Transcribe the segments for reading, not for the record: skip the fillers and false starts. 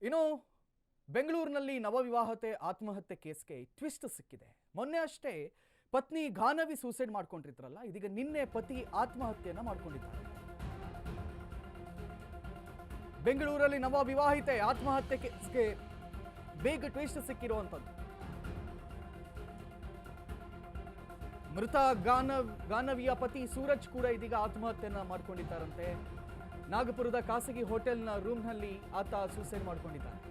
ಇನ್ನು ಬೆಂಗಳೂರಿನಲ್ಲಿ ನವವಿವಾಹತೆ ಆತ್ಮಹತ್ಯೆ ಕೇಸ್ಗೆ ಟ್ವಿಸ್ಟ್ ಸಿಕ್ಕಿದೆ. ಮೊನ್ನೆ ಅಷ್ಟೇ ಪತ್ನಿ ಗಾನವಿ ಸೂಸೈಡ್ ಮಾಡ್ಕೊಂಡಿದ್ರಲ್ಲ, ಇದೀಗ ನಿನ್ನೆ ಪತಿ ಆತ್ಮಹತ್ಯೆಯನ್ನ ಮಾಡ್ಕೊಂಡಿದ್ದಾರೆ. ಬೆಂಗಳೂರಲ್ಲಿ ನವವಿವಾಹಿತೆ ಆತ್ಮಹತ್ಯೆ ಕೇಸ್ಗೆ ಬೇಗ ಟ್ವಿಸ್ಟ್ ಸಿಕ್ಕಿರುವಂಥದ್ದು. ಮೃತ ಗಾನವಿಯ ಪತಿ ಸೂರಜ್ ಕೂಡ ಇದೀಗ ಆತ್ಮಹತ್ಯೆಯನ್ನ ಮಾಡ್ಕೊಂಡಿದ್ದಾರಂತೆ. ನಾಗಪುರದ ಖಾಸಗಿ ಹೋಟೆಲ್ನ ರೂಮ್ನಲ್ಲಿ ಆತ ಸೂಸೈಡ್ ಮಾಡ್ಕೊಂಡಿದ್ದಾನೆ.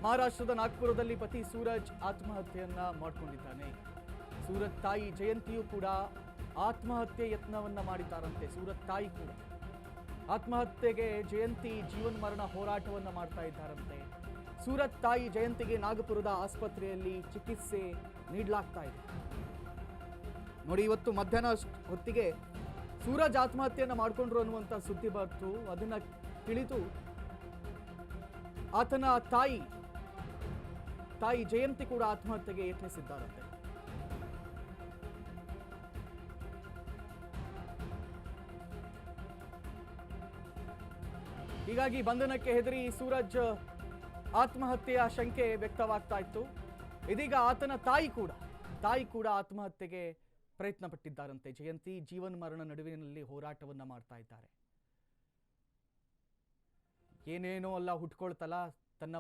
ಮಹಾರಾಷ್ಟ್ರದ ನಾಗ್ಪುರದಲ್ಲಿ ಪತಿ ಸೂರಜ್ ಆತ್ಮಹತ್ಯೆಯನ್ನ ಮಾಡ್ಕೊಂಡಿದ್ದಾನೆ. ಸೂರಜ್ ತಾಯಿ ಜಯಂತಿಯು ಕೂಡ ಆತ್ಮಹತ್ಯೆ ಯತ್ನವನ್ನ ಮಾಡಿದ್ದಾರಂತೆ. ಸೂರಜ್ ತಾಯಿ ಕೂಡ ಆತ್ಮಹತ್ಯೆಗೆ ಜಯಂತಿ ಜೀವನ ಮರಣ ಹೋರಾಟವನ್ನ ಮಾಡ್ತಾ ಇದ್ದಾರಂತೆ. ಸೂರಜ್ ತಾಯಿ ಜಯಂತಿಗೆ ನಾಗಪುರದ ಆಸ್ಪತ್ರೆಯಲ್ಲಿ ಚಿಕಿತ್ಸೆ ನೀಡಲಾಗ್ತಾ ಇದೆ. ನೋಡಿ, ಇವತ್ತು ಮಧ್ಯಾಹ್ನ ಹೊತ್ತಿಗೆ ಸೂರಜ್ ಆತ್ಮಹತ್ಯೆಯನ್ನ ಮಾಡಿಕೊಂಡ್ರು ಅನ್ನುವಂಥ ಸುದ್ದಿ ಬಂತು. ಅದನ್ನ ತಿಳಿದು ಆತನ ತಾಯಿ ಜಯಂತಿ ಕೂಡ ಆತ್ಮಹತ್ಯೆಗೆ ಯತ್ನಿಸಿದ್ದಾರಂತೆ. ಹೀಗಾಗಿ ಬಂಧನಕ್ಕೆ ಹೆದರಿ ಸೂರಜ್ ಆತ್ಮಹತ್ಯೆಯ ಶಂಕೆ ವ್ಯಕ್ತವಾಗ್ತಾ ಇತ್ತು. ಇದೀಗ ಆತನ ತಾಯಿ ಕೂಡ ಆತ್ಮಹತ್ಯೆಗೆ ಪ್ರಯತ್ನ ಪಟ್ಟಿದ್ದಾರಂತೆ. ಜಯಂತಿ ಜೀವನ ಮರಣ ನಡುವಿನಲ್ಲಿ ಹೋರಾಟವನ್ನ ಮಾಡ್ತಾ ಇದ್ದಾರೆ. ಏನೇನೋ ಅಲ್ಲ ಹುಟ್ಕೊಳ್ತಲ್ಲ, ತನ್ನ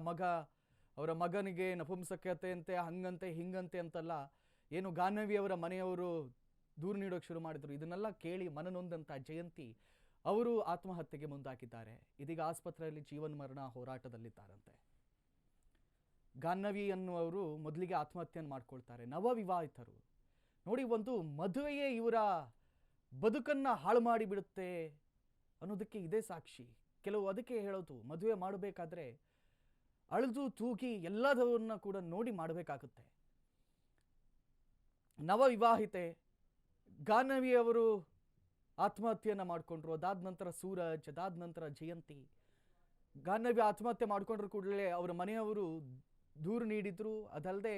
ಅವರ ಮಗನಿಗೆ ನಪುಂಸಕತೆ ಅಂತೆ, ಹಂಗಂತೆ ಹಿಂಗಂತೆ ಅಂತಲ್ಲ, ಏನು ಗಾನವಿ ಅವರ ಮನೆಯವರು ದೂರು ನೀಡೋಕೆ ಶುರು ಮಾಡಿದ್ರು. ಇದನ್ನೆಲ್ಲ ಕೇಳಿ ಮನನೊಂದಂತ ಜಯಂತಿ ಅವರು ಆತ್ಮಹತ್ಯೆಗೆ ಮುಂದಾಗಿದ್ದಾರೆ. ಇದೀಗ ಆಸ್ಪತ್ರೆಯಲ್ಲಿ ಜೀವನ ಮರಣ ಹೋರಾಟದಲ್ಲಿದ್ದಾರಂತೆ. ಗಾನವಿ ಅನ್ನುವರು ಮೊದಲಿಗೆ ಆತ್ಮಹತ್ಯೆಯನ್ನು ಮಾಡ್ಕೊಳ್ತಾರೆ. ನವವಿವಾಹಿತರು ನೋಡಿ, ಒಂದು ಮದುವೆಯೇ ಇವರ ಬದುಕನ್ನ ಹಾಳು ಮಾಡಿಬಿಡುತ್ತೆ ಅನ್ನೋದಕ್ಕೆ ಇದೇ ಸಾಕ್ಷಿ. ಕೆಲವು ಅದಕ್ಕೆ ಹೇಳೋದು, ಮದುವೆ ಮಾಡಬೇಕಾದ್ರೆ ಅಳೆದು ತೂಗಿ ಎಲ್ಲದವನ್ನ ಕೂಡ ನೋಡಿ ಮಾಡಬೇಕಾಗುತ್ತೆ. ನವವಿವಾಹಿತೆ ಗಾನವಿ ಅವರು ಆತ್ಮಹತ್ಯೆಯನ್ನ ಮಾಡಿಕೊಂಡ್ರು. ಅದಾದ ನಂತರ ಸೂರಜ್, ಅದಾದ ನಂತರ ಜಯಂತಿ. ಗಾನವಿ ಆತ್ಮಹತ್ಯೆ ಮಾಡಿಕೊಂಡ್ರು ಕೂಡಲೇ ಅವರ ಮನೆಯವರು ದೂರು ನೀಡಿದ್ರು. ಅದಲ್ಲದೆ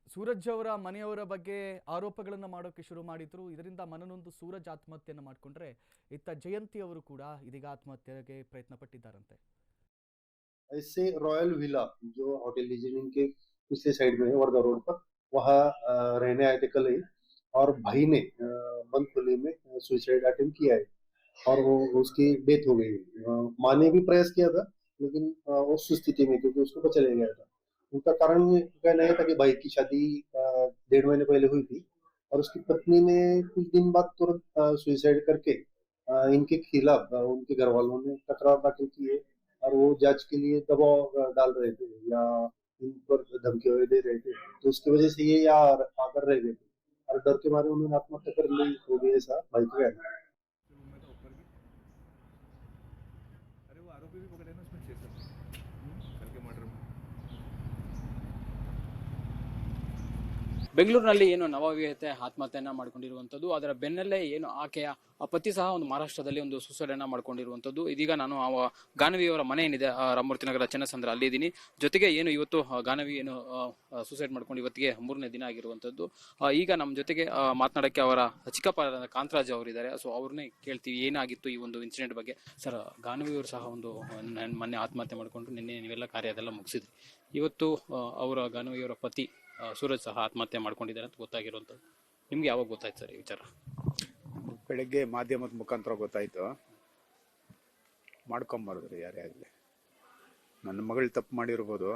ಸೂರಜ್ ಅವರ ಮನೆಯವರ ಬಗ್ಗೆ ಆರೋಪಗಳನ್ನು ಮಾಡೋಕೆ ಶುರು ಮಾಡಿದ್ರು. ಇದರಿಂದ ಮನನೊಂದು ಸೂರಜ್ ಆತ್ಮಹತ್ಯೆಯನ್ನು ಮಾಡಿಕೊಂಡ್ರೆ, ಇತ್ತ ಜಯಂತಿ ಅವರು ಕೂಡ ಇದೀಗ ಆತ್ಮಹತ್ಯೆಗೆ ಪ್ರಯತ್ನ ಪಟ್ಟಿದ್ದಾರಂತೆ. ऐसे रॉयल विला जो होटल लीजेंड के पिछले साइड में है वर्धा रोड पर, वहाँ रहने आए थे कल ही, और भाई ने बंद खुले में सुसाइड अटेम्प्ट किया है और वो उसकी डेथ हो गई। माँ ने भी प्रयास किया था, लेकिन वो सुस्थिति में, क्योंकि उसको बचा ले गया था। उनका कारण कहना है था कि भाई की शादी 1.5 महीने पहले हुई थी और उसकी पत्नी ने कुछ दिन बाद तुरंत सुसाइड करके इनके खिलाफ उनके घर वालों ने तकरार दाखिल की है और वो जांच के लिए दबाव डाल रहे थे या इन पर धमकी दे रहे थे, तो उसकी वजह से ये यहाँ आकर रह गए थे और डर के मारे उन्होंने आत्महत्या कर ली होगी, ऐसा भाई को कहना है। अरे वो आरोपी भी पकड़े ना उसमें 6 कल के मर्डर में। ಬೆಂಗಳೂರಿನಲ್ಲಿ ಏನು ನವವಿವಾಹಿತೆ ಆತ್ಮಹತ್ಯೆಯನ್ನ ಮಾಡ್ಕೊಂಡಿರುವಂಥದ್ದು, ಅದರ ಬೆನ್ನಲ್ಲೇ ಏನು ಆಕೆಯ ಪತಿ ಸಹ ಒಂದು ಮಹಾರಾಷ್ಟ್ರದಲ್ಲಿ ಒಂದು ಸುಸೈಡ್ ಅನ್ನ ಮಾಡ್ಕೊಂಡಿರುವಂಥದ್ದು. ಇದೀಗ ನಾನು ಗಾನವಿಯವರ ಮನೆ ಏನಿದೆ ರಾಮಮೂರ್ತಿ ನಗರ ಚನ್ನಸಂದ್ರ ಅಲ್ಲಿ ಇದ್ದೀನಿ. ಜೊತೆಗೆ ಏನು ಇವತ್ತು ಗಾನವಿ ಏನು ಸುಸೈಡ್ ಮಾಡ್ಕೊಂಡು ಇವತ್ತಿಗೆ 3ನೇ ದಿನ ಆಗಿರುವಂಥದ್ದು. ಈಗ ನಮ್ಮ ಜೊತೆಗೆ ಮಾತನಾಡಕ್ಕೆ ಅವರ ಚಿಕ್ಕಪ್ಪ ಕಾಂತರಾಜ್ ಅವರಿದ್ದಾರೆ. ಸೊ ಅವ್ರನ್ನೇ ಕೇಳ್ತೀವಿ ಏನಾಗಿತ್ತು ಈ ಒಂದು ಇನ್ಸಿಡೆಂಟ್ ಬಗ್ಗೆ. ಸರ್, ಗಾನವಿಯವರು ಸಹ ಒಂದು ಮೊನ್ನೆ ಆತ್ಮಹತ್ಯೆ ಮಾಡ್ಕೊಂಡು ನಿನ್ನೆ ನೀವೆಲ್ಲ ಕಾರ್ಯ ಅದೆಲ್ಲ ಮುಗಿಸಿದ್ರಿ. ಇವತ್ತು ಅವರ ಗಾನವಿಯವರ ಪತಿ ಸೂರಜ್ ಸಹ ಆತ್ಮಹತ್ಯೆ ಮಾಡ್ಕೊಂಡಿದ್ದಾರೆ ಅಂತ ಗೊತ್ತಾಗಿರುವಂಥದ್ದು. ನಿಮ್ಗೆ ಯಾವಾಗ ಗೊತ್ತಾಯ್ತು ಸರ್ ಈ ವಿಚಾರ? ಬೆಳಗ್ಗೆ ಮಾಧ್ಯಮದ ಮುಖಾಂತರ ಗೊತ್ತಾಯ್ತು. ಮಾಡ್ಕೊಂಬಾರ್ದ್ರಿ ಯಾರೇ ಆಗಲಿ. ನನ್ನ ಮಗಳು ತಪ್ಪು ಮಾಡಿರ್ಬೋದು,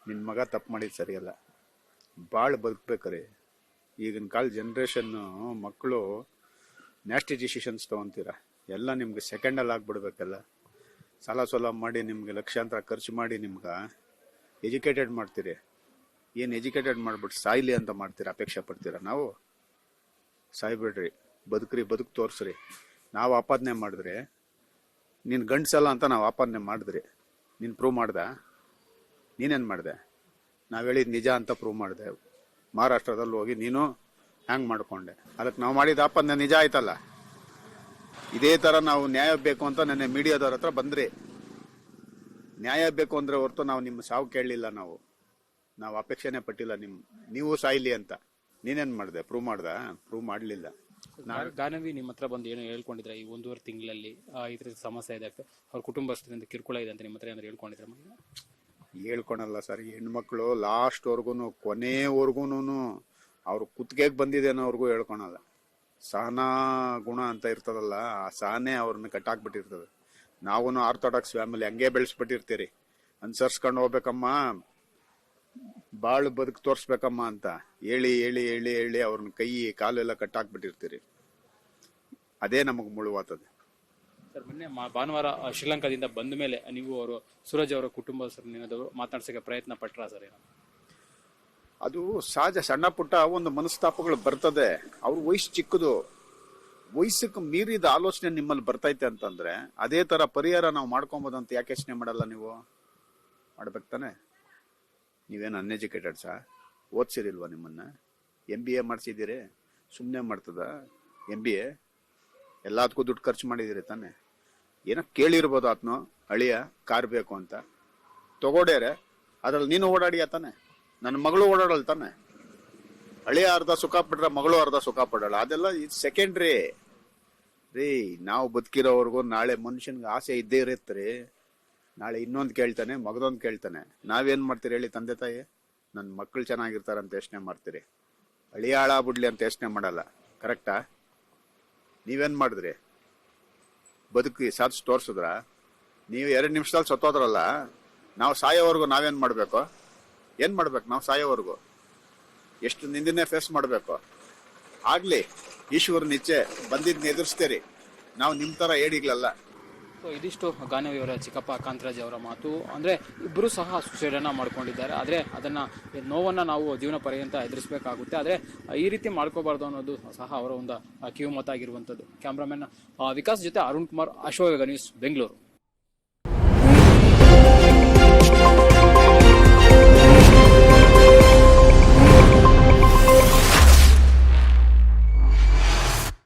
ನಿನ್ನ ಮಗ ತಪ್ಪು ಮಾಡಿದ್ದು ಸರಿಯಲ್ಲ. ಭಾಳ ಬದುಕಬೇಕ್ರಿ. ಈಗಿನ ಕಾಲ ಜನ್ರೇಷನ್ನು ಮಕ್ಕಳು ನ್ಯಾಸ್ಟಿ ಡಿಸಿಷನ್ಸ್ ತೊಗೊತೀರ. ಎಲ್ಲ ನಿಮ್ಗೆ ಸೆಕೆಂಡಲ್ಲಿ ಆಗ್ಬಿಡ್ಬೇಕಲ್ಲ. ಸಾಲ ಮಾಡಿ ನಿಮ್ಗೆ ಲಕ್ಷಾಂತರ ಖರ್ಚು ಮಾಡಿ ನಿಮ್ಗೆ ಎಜುಕೇಟೆಡ್ ಮಾಡ್ತೀರಿ. ಏನು ಎಜುಕೇಟೆಡ್ ಮಾಡ್ಬಿಟ್ಟು ಸಾಯ್ಲಿ ಅಂತ ಮಾಡ್ತೀರ, ಅಪೇಕ್ಷೆ ಪಡ್ತೀರ. ನಾವು ಸಾಯ್ಬಿಡ್ರಿ, ಬದುಕು ತೋರಿಸ್ರಿ. ನಾವು ಆಪಾದನೆ ಮಾಡಿದ್ರೆ ನೀನು ಗಂಡ್ಸಲ್ಲ ಅಂತ ನಾವು ಆಪಾದನೆ ಮಾಡಿದ್ರಿ, ನೀನು ಪ್ರೂವ್ ಮಾಡ್ದೆ. ನೀನೇನು ಮಾಡಿದೆ? ನಾವು ಹೇಳಿದ ನಿಜ ಅಂತ ಪ್ರೂವ್ ಮಾಡಿದೆ. ಮಹಾರಾಷ್ಟ್ರದಲ್ಲಿ ಹೋಗಿ ನೀನು ಹ್ಯಾಂಗ್ ಮಾಡಿಕೊಂಡೆ, ಅದಕ್ಕೆ ನಾವು ಮಾಡಿದ ಆಪಾದನೆ ನಿಜ ಆಯ್ತಲ್ಲ. ಇದೇ ಥರ ನಾವು ನ್ಯಾಯ ಬೇಕು ಅಂತ ನೆನ್ನೆ ಮೀಡಿಯಾದವ್ರ ಹತ್ರ ಬಂದ್ರಿ. ನ್ಯಾಯ ಬೇಕು ಅಂದರೆ ಹೊರತು ನಾವು ನಿಮ್ಮ ಸಾವು ಕೇಳಲಿಲ್ಲ. ನಾವು ಅಪೇಕ್ಷೆನೇ ಪಟ್ಟಿಲ್ಲ ನೀವು ಸಾಯ್ಲಿ ಅಂತ. ನೀನೇನು ಮಾಡಿದೆ? ಪ್ರೂವ್ ಮಾಡಲಿಲ್ಲ. ಗಾನವಿ ನಿಮ್ಮ ಹತ್ರ ಬಂದು ಏನು ಹೇಳ್ಕೊಂಡಿದ್ರೆ ಈ 1.5 ತಿಂಗಳಲ್ಲಿ ಈ ಥರದ ಸಮಸ್ಯೆ ಇದೆ, ಅವ್ರ ಕುಟುಂಬಸ್ಥರಿಂದ ಕಿರುಕುಳ ಇದೆ ಅಂತ ನಿಮ್ಮ ಹತ್ರ ಏನಾದ್ರು ಹೇಳ್ಕೊಂಡಿದ್ರೆ? ಹೇಳ್ಕೊಳಲ್ಲ ಸರ್. ಹೆಣ್ಮಕ್ಳು ಲಾಸ್ಟ್ವರ್ಗು ಕೊನೆವರೆಗೂ ಅವ್ರ ಕುತ್ತಿಗೆಗೆ ಬಂದಿದೆ ಅನ್ನೋರ್ಗೂ ಹೇಳ್ಕೊಳಲ್ಲ. ಸಹನಾ ಗುಣ ಅಂತ ಇರ್ತದಲ್ಲ, ಆ ಸಹನೆ ಅವ್ರನ್ನ ಕಟ್ಟಾಕ್ಬಿಟ್ಟಿರ್ತದೆ. ನಾವು ಆರ್ಥೋಡಾಕ್ಸ್ ಫ್ಯಾಮಿಲಿ ಹಂಗೆ ಬೆಳೆಸ್ಬಿಟ್ಟಿರ್ತೀರಿ, ಅನ್ಸರ್ಸ್ಕೊಂಡು ಹೋಗ್ಬೇಕಮ್ಮ, ಬಾಳು ಬದುಕು ತೋರಿಸ್ಬೇಕಮ್ಮ ಅಂತ ಹೇಳಿ ಹೇಳಿ ಹೇಳಿ ಹೇಳಿ ಅವ್ರನ್ನ ಕೈ ಕಾಲೆಲ್ಲ ಕಟ್ಟಾಕ್ಬಿಟ್ಟಿರ್ತೀರಿ. ಅದೇ ನಮಗೆ ಮುಳುವಾತದೆ ಸರ್. ಮೊನ್ನೆ ಭಾನುವಾರ ಶ್ರೀಲಂಕಾದಿಂದ ಬಂದ ಮೇಲೆ ನೀವು ಅವರು ಸೂರಜ್ ಅವರ ಕುಟುಂಬಸ್ಥರನ್ನೇನಾದ್ರು ಮಾತನಾಡ್ಸೋಕೆ ಪ್ರಯತ್ನ ಪಟ್ರಾ ಸರ್? ಅದು ಸಹಜ, ಸಣ್ಣ ಪುಟ್ಟ ಒಂದು ಮನಸ್ತಾಪಗಳು ಬರ್ತದೆ. ಅವ್ರ ವಯಸ್ಸು ಚಿಕ್ಕದು, ವಯಸ್ಸಕ್ಕೆ ಮೀರಿದ ಆಲೋಚನೆ ನಿಮ್ಮಲ್ಲಿ ಬರ್ತೈತೆ ಅಂತಂದ್ರೆ ಅದೇ ತರ ಪರಿಹಾರ ನಾವು ಮಾಡ್ಕೊಬೋದಂತ ಯಾಕೆ ಯೋಚನೆ ಮಾಡಲ್ಲ? ನೀವು ಮಾಡ್ಬೇಕು ತಾನೆ. ನೀವೇನು ಅನ್ಎಜುಕೇಟೆಡ್ಸಾ? ಓದ್ಸಿರಿಲ್ವಾ ನಿಮ್ಮನ್ನ? MBA ಮಾಡಿಸಿದ್ದೀರಿ, ಸುಮ್ಮನೆ ಮಾಡ್ತದ MBA? ಎಲ್ಲದಕ್ಕೂ ದುಡ್ಡು ಖರ್ಚು ಮಾಡಿದಿರಿ ತಾನೆ. ಏನೋ ಕೇಳಿರ್ಬೋದು ಆತ್ನು, ಅಳಿಯ ಕಾರ್ ಬೇಕು ಅಂತ ತಗೋಡ್ಯಾರೆ, ಅದ್ರಲ್ಲಿ ನೀನು ಓಡಾಡಿಯ ತಾನೆ, ನನ್ನ ಮಗಳು ಓಡಾಡಲ್ ತಾನೆ. ಅಳಿಯ ಅರ್ಧ ಸುಖ ಪಡ್ರ ಮಗಳು ಅರ್ಧ ಸುಖ ಪಡಲ್ಲ, ಅದೆಲ್ಲ ಇದು ಸೆಕೆಂಡ್ರಿ ರೀ. ನಾವು ಬದುಕಿರೋವರೆಗೂ ನಾಳೆ ಮನುಷ್ಯನ್ಗೆ ಆಸೆ ಇದ್ದೇ ಇರುತ್ತೆ. ನಾಳೆ ಇನ್ನೊಂದು ಕೇಳ್ತಾನೆ, ಮಗದೊಂದು ಕೇಳ್ತಾನೆ. ನಾವೇನ್ ಮಾಡ್ತೀರಿ ಹೇಳಿ ತಂದೆ ತಾಯಿ? ನನ್ನ ಮಕ್ಕಳು ಚೆನ್ನಾಗಿರ್ತಾರಂತ ಯೋಚನೆ ಮಾಡ್ತೀರಿ, ಅಳಿಯ ಹಾಳಾಗ್ಬಿಡ್ಲಿ ಅಂತ ಯೋಚನೆ ಮಾಡಲ್ಲ. ಕರೆಕ್ಟಾ? ನೀವೇನ್ ಮಾಡಿದ್ರಿ? ಬದುಕಿ ಸಾಧಿಸಿ ತೋರ್ಸಿದ್ರ? ನೀವು 2 ನಿಮಿಷದಲ್ಲಿ ಸತ್ತೋದ್ರಲ್ಲ. ನಾವು ಸಾಯೋವರೆಗೂ ನಾವೇನ್ ಮಾಡ್ಬೇಕು? ಏನ್ ಮಾಡ್ಬೇಕು ನಾವು ಸಾಯೋವರೆಗೂ? ಎಷ್ಟು ನಿಂದನೆ ಫೇಸ್ ಮಾಡ್ಬೇಕು? ಆಗ್ಲಿ, ಈಶ್ವರನ ಇಚ್ಛೆ ಬಂದಿದ್ನ ಎದುರಿಸ್ತೀರಿ. ನಾವು ನಿಮ್ ತರ ಏಡಿಗ್ಲಲ್ಲ. ಸೊ ಇದಿಷ್ಟು ಗಾನವಿಯವರ ಚಿಕ್ಕಪ್ಪ ಕಾಂತರಾಜ್ ಅವರ ಮಾತು. ಅಂದರೆ ಇಬ್ಬರು ಸಹ ಸುಸೈಡನ್ನು ಮಾಡ್ಕೊಂಡಿದ್ದಾರೆ. ಆದರೆ ಅದನ್ನು ನೋವನ್ನು ನಾವು ಜೀವನ ಪರ್ಯಂತ ಎದುರಿಸಬೇಕಾಗುತ್ತೆ. ಆದರೆ ಈ ರೀತಿ ಮಾಡ್ಕೋಬಾರ್ದು ಅನ್ನೋದು ಸಹ ಅವರ ಒಂದು ಕಿವಿಮಾತಾಗಿರುವಂಥದ್ದು. ಕ್ಯಾಮ್ರಾಮನ್ ವಿಕಾಸ್ ಜೊತೆ ಅರುಣ್ ಕುಮಾರ್, ಅಶೋಕ ನ್ಯೂಸ್, ಬೆಂಗಳೂರು.